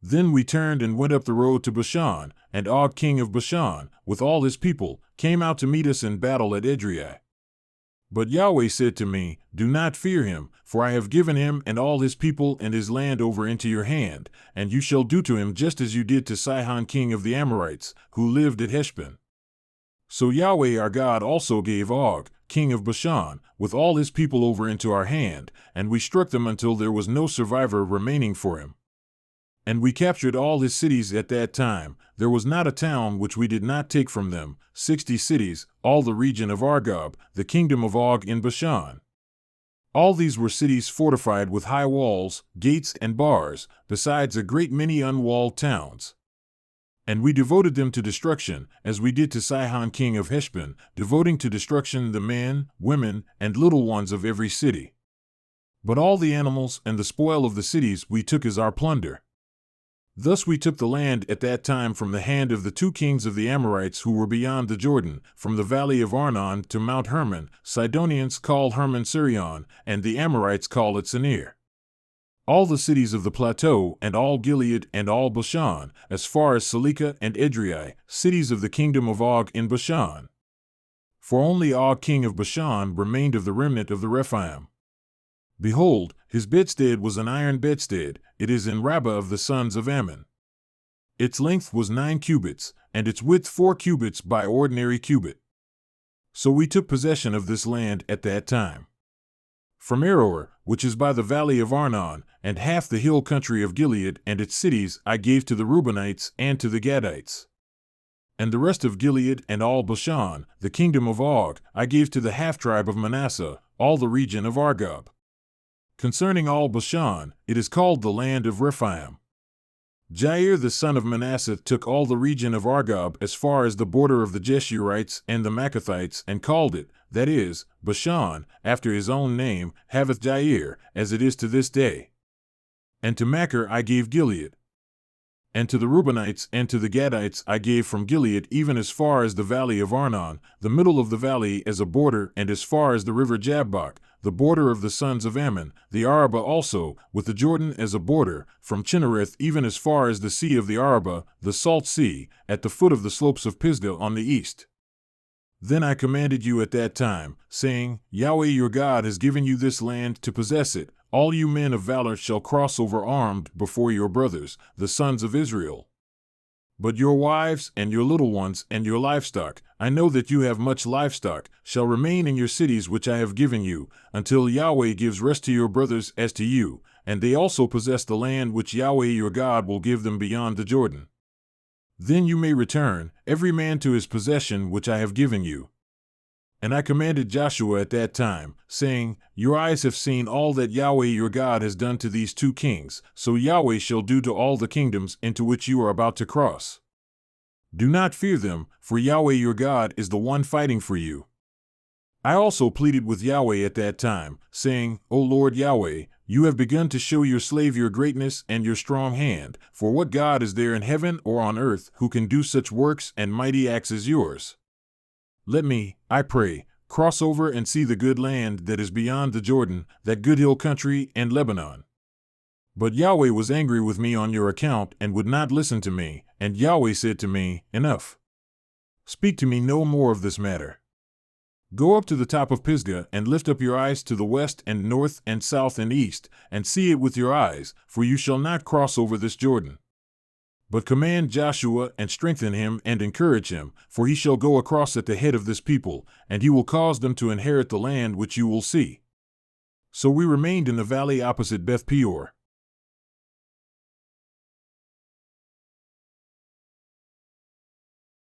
Then we turned and went up the road to Bashan, and Og king of Bashan, with all his people, came out to meet us in battle at Edrei. But Yahweh said to me, Do not fear him, for I have given him and all his people and his land over into your hand, and you shall do to him just as you did to Sihon king of the Amorites, who lived at Heshbon. So Yahweh our God also gave Og, king of Bashan, with all his people over into our hand, and we struck them until there was no survivor remaining for him. And we captured all his cities at that time. There was not a town which we did not take from them, 60 cities, all the region of Argob, the kingdom of Og in Bashan. All these were cities fortified with high walls, gates, and bars, besides a great many unwalled towns. And we devoted them to destruction, as we did to Sihon king of Heshbon, devoting to destruction the men, women, and little ones of every city. But all the animals and the spoil of the cities we took as our plunder. Thus we took the land at that time from the hand of the 2 kings of the Amorites who were beyond the Jordan, from the valley of Arnon to Mount Hermon. Sidonians called Hermon Sirion, and the Amorites called it Senir. All the cities of the plateau, and all Gilead and all Bashan, as far as Salekah and Edrei, cities of the kingdom of Og in Bashan. For only Og king of Bashan remained of the remnant of the Rephaim. Behold, his bedstead was an iron bedstead, it is in Rabbah of the sons of Ammon. Its length was 9 cubits, and its width 4 cubits by ordinary cubit. So we took possession of this land at that time. From Aroer, which is by the valley of Arnon, and half the hill country of Gilead and its cities I gave to the Reubenites and to the Gadites. And the rest of Gilead and all Bashan, the kingdom of Og, I gave to the half-tribe of Manasseh, all the region of Argob. Concerning all Bashan, it is called the land of Rephaim. Jair the son of Manasseh took all the region of Argob as far as the border of the Jeshurites and the Maccathites, and called it, that is, Bashan, after his own name, Haveth Jair, as it is to this day. And to Machir I gave Gilead. And to the Reubenites and to the Gadites I gave from Gilead even as far as the valley of Arnon, the middle of the valley as a border, and as far as the river Jabbok, the border of the sons of Ammon, the Arabah also, with the Jordan as a border, from Chinnereth even as far as the sea of the Arabah, the salt sea, at the foot of the slopes of Pisgah on the east. Then I commanded you at that time, saying, Yahweh your God has given you this land to possess it. All you men of valor shall cross over armed before your brothers, the sons of Israel. But your wives and your little ones and your livestock, I know that you have much livestock, shall remain in your cities which I have given you, until Yahweh gives rest to your brothers as to you, and they also possess the land which Yahweh your God will give them beyond the Jordan. Then you may return, every man to his possession which I have given you. And I commanded Joshua at that time, saying, Your eyes have seen all that Yahweh your God has done to these 2 kings, so Yahweh shall do to all the kingdoms into which you are about to cross. Do not fear them, for Yahweh your God is the one fighting for you. I also pleaded with Yahweh at that time, saying, O Lord Yahweh, you have begun to show your slave your greatness and your strong hand, for what God is there in heaven or on earth who can do such works and mighty acts as yours? Let me, I pray, cross over and see the good land that is beyond the Jordan, that good hill country and Lebanon. But Yahweh was angry with me on your account and would not listen to me, and Yahweh said to me, Enough. Speak to me no more of this matter. Go up to the top of Pisgah and lift up your eyes to the west and north and south and east, and see it with your eyes, for you shall not cross over this Jordan. But command Joshua and strengthen him and encourage him, for he shall go across at the head of this people, and he will cause them to inherit the land which you will see. So we remained in the valley opposite Beth Peor.